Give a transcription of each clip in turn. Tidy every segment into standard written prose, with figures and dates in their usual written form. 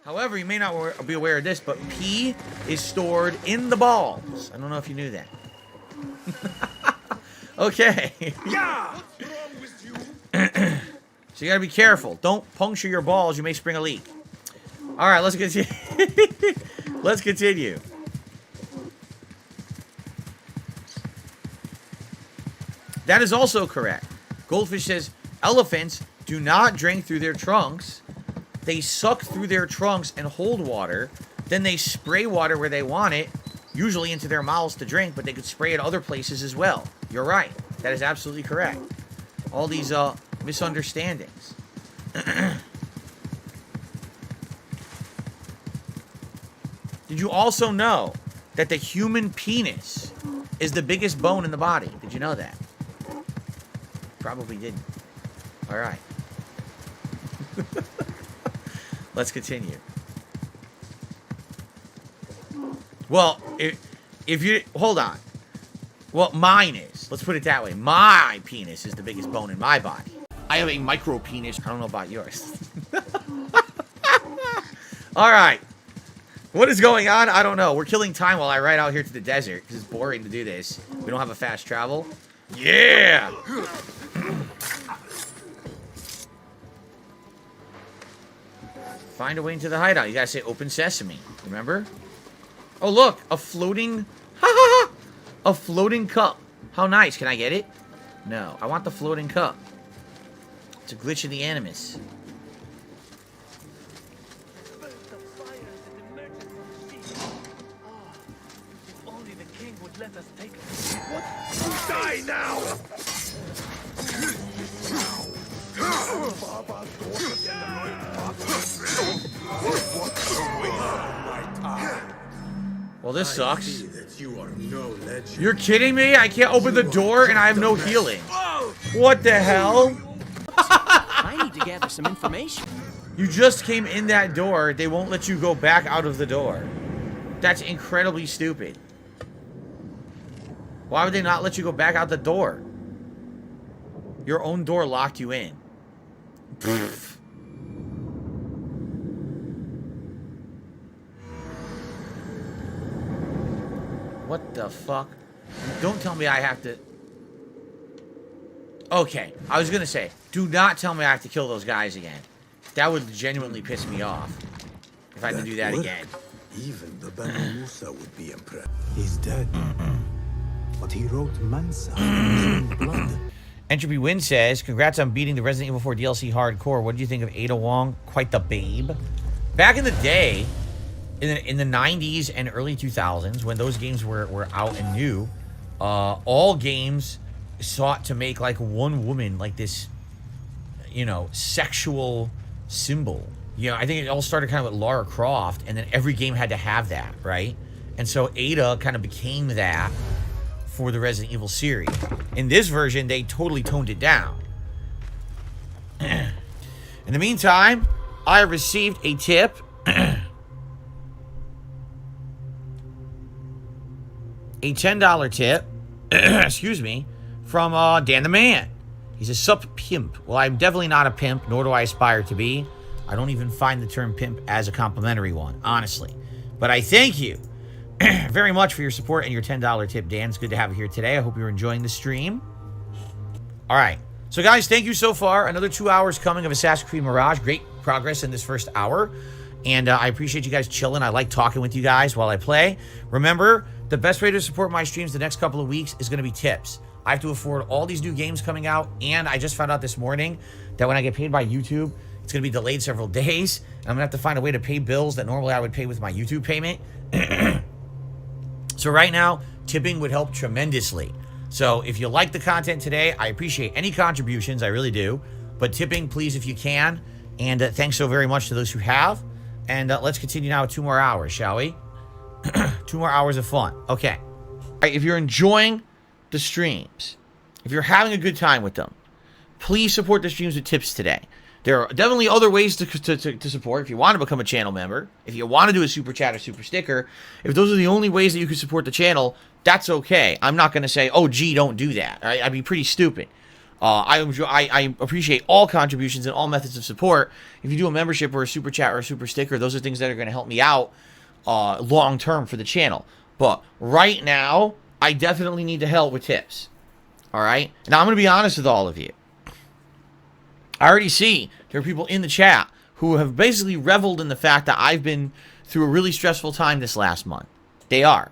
However, you may not be aware of this, but pee is stored in the balls. I don't know if you knew that. Okay. Yeah! What's wrong with you? So you gotta be careful. Don't puncture your balls. You may spring a leak. All right, let's continue. Let's continue. That is also correct. Goldfish says, elephants do not drink through their trunks. They suck through their trunks and hold water. Then they spray water where they want it, usually into their mouths to drink, but they could spray it other places as well. You're right. That is absolutely correct. All these misunderstandings. Did you also know that the human penis is the biggest bone in the body? Did you know that? Probably didn't. All right. Let's continue. Well, if you... Hold on. Well, mine is. Let's put it that way. My penis is the biggest bone in my body. I have a micro penis. I don't know about yours. All right. What is going on? I don't know. We're killing time while I ride out here to the desert because it's boring to do this. We don't have a fast travel. Yeah! Find a way into the hideout. You gotta say open sesame. Remember? Oh, look. A floating... A floating cup. How nice. Can I get it? No. I want the floating cup. It's a glitch in the animus. Die now! Well, this sucks. You are no legend. You're kidding me? I can't open the door and I have no healing. What the hell? I need to gather some information. You just came in that door. They won't let you go back out of the door. That's incredibly stupid. Why would they not let you go back out the door? Your own door locked you in. What the fuck? Don't tell me I have to... Okay, I was gonna say, do not tell me I have to kill those guys again. That would genuinely piss me off. If I had to do that again. Even the Banu Musa would be impressed. He's dead. But he wrote Mansa in blood. Entropy Win says, congrats on beating the Resident Evil 4 DLC hardcore. What did you think of Ada Wong? Quite the babe. Back in the day, in the 90s and early 2000s, when those games were out and new, all games sought to make like one woman like this, you know, sexual symbol. You know, I think it all started kind of with Lara Croft, and then every game had to have that, right? And so Ada kind of became that for the Resident Evil series. In this version, they totally toned it down. In the meantime, I received a tip. A $10 tip, excuse me, from Dan the Man. He says, sup pimp. Well, I'm definitely not a pimp, nor do I aspire to be. I don't even find the term pimp as a complimentary one, honestly. But I thank you very much for your support and your $10 tip, Dan. It's good to have you here today. I hope you're enjoying the stream. All right. So, guys, thank you so far. Another 2 hours coming of Assassin's Creed Mirage. Great progress in this first hour. And I appreciate you guys chilling. I like talking with you guys while I play. Remember, the best way to support my streams the next couple of weeks is going to be tips. I have to afford all these new games coming out. And I just found out this morning that when I get paid by YouTube, it's going to be delayed several days. And I'm going to have to find a way to pay bills that normally I would pay with my YouTube payment. So right now, tipping would help tremendously. So if you like the content today, I appreciate any contributions. I really do. But tipping, please, if you can. And thanks so very much to those who have. And let's continue now with 2 more hours, shall we? 2 more hours of fun. Okay. All right, if you're enjoying the streams, if you're having a good time with them, please support the streams with tips today. There are definitely other ways to support. If you want to become a channel member, if you want to do a super chat or super sticker, if those are the only ways that you can support the channel, that's okay. I'm not going to say, oh, gee, don't do that. All right? I'd be pretty stupid. I appreciate all contributions and all methods of support. If you do a membership or a super chat or a super sticker, those are things that are going to help me out long term for the channel. But right now, I definitely need the help with tips. All right? Now, I'm going to be honest with all of you. I already see there are people in the chat who have basically reveled in the fact that I've been through a really stressful time this last month. They are.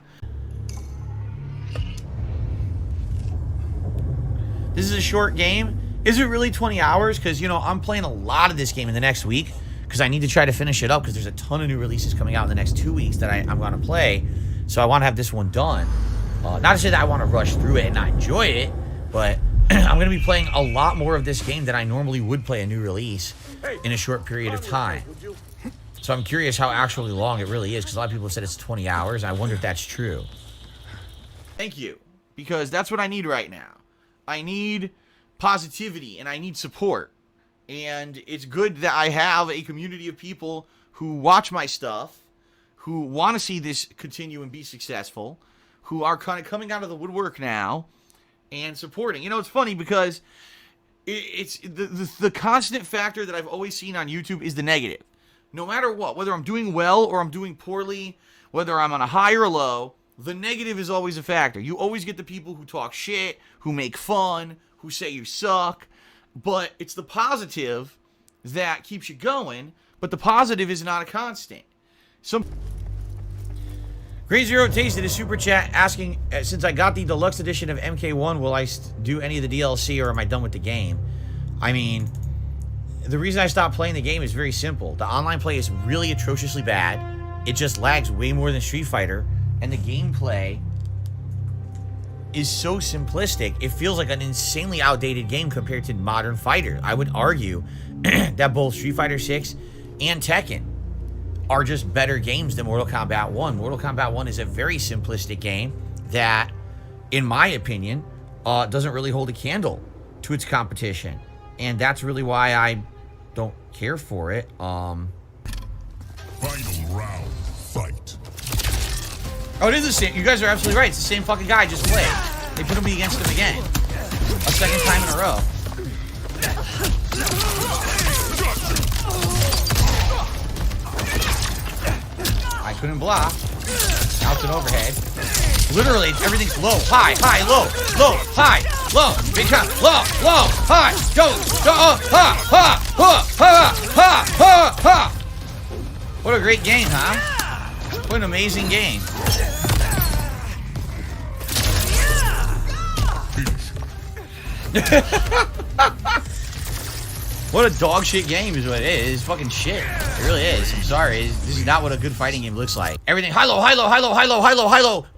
This is a short game. Is it really 20 hours? Because, you know, I'm playing a lot of this game in the next week because I need to try to finish it up because there's a ton of new releases coming out in the next 2 weeks that I'm going to play. So I want to have this one done. Not to say that I want to rush through it and not enjoy it, but I'm going to be playing a lot more of this game than I normally would play a new release in a short period of time. So I'm curious how actually long it really is because a lot of people have said it's 20 hours. And I wonder if that's true. Thank you. Because that's what I need right now. I need positivity and I need support. And it's good that I have a community of people who watch my stuff, who want to see this continue and be successful, who are kind of coming out of the woodwork now and supporting. You know, it's funny because it's the constant factor that I've always seen on YouTube is the negative. No matter what, whether I'm doing well or I'm doing poorly, whether I'm on a high or low, the negative is always a factor. You always get the people who talk shit, who make fun, who say you suck. But it's the positive that keeps you going. But the positive is not a constant. Great Zero Tasted a super chat asking, since I got the deluxe edition of MK1, will I do any of the DLC or am I done with the game? I mean, the reason I stopped playing the game is very simple. The online play is really atrociously bad. It just lags way more than Street Fighter. And the gameplay is so simplistic, it feels like an insanely outdated game compared to modern fighter. I would argue that both Street Fighter 6 and Tekken are just better games than Mortal Kombat 1. Mortal Kombat 1 is a very simplistic game that, in my opinion, doesn't really hold a candle to its competition. And that's really why I don't care for it. Final round, fight. Oh, it is the same. You guys are absolutely right. It's the same fucking guy I just played. They put me against him again. A second time in a row. I couldn't block. Now it's an overhead. Literally, everything's low, high, low, high, low, big time, low, high, go, ha. What a great game, huh? What an amazing game. What a dog shit game is what it is. It's fucking shit. It really is. I'm sorry. This is not what a good fighting game looks like. Everything high low.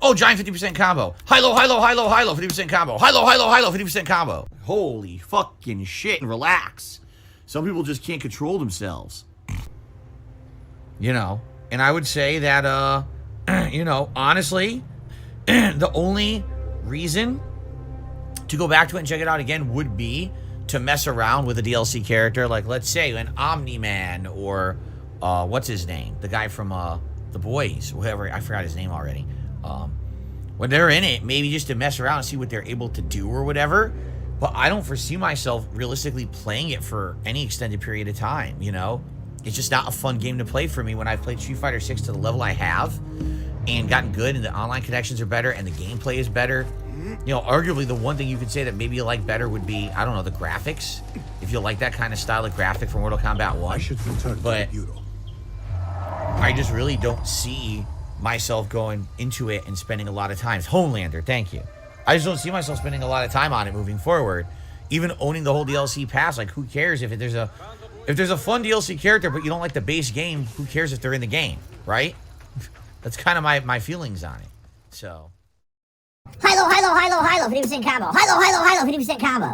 Oh, giant 50% combo. High low, 50% combo. High low, 50% combo. Holy fucking shit. Relax. Some people just can't control themselves. You know, and I would say that, you know, honestly, the only reason to go back to it and check it out again would be to mess around with a DLC character, like, let's say, an Omni-Man, or, what's his name? The guy from, The Boys, whoever, I forgot his name already. When they're in it, maybe just to mess around and see what they're able to do or whatever. But I don't foresee myself realistically playing it for any extended period of time, you know? It's just not a fun game to play for me when I've played Street Fighter 6 to the level I have and gotten good, and the online connections are better and the gameplay is better. You know, arguably the one thing you could say that maybe you like better would be, I don't know, the graphics. If you like that kind of style of graphic from Mortal Kombat 1. I should return but to the bureau. I just really don't see myself going into it and spending a lot of time. Homelander, thank you. I just don't see myself spending a lot of time on it moving forward. Even owning the whole DLC pass, like, who cares if there's a fun DLC character but you don't like the base game, who cares if they're in the game, right? That's kind of my feelings on it. So... High low, 50% combo. High low, 50% combo.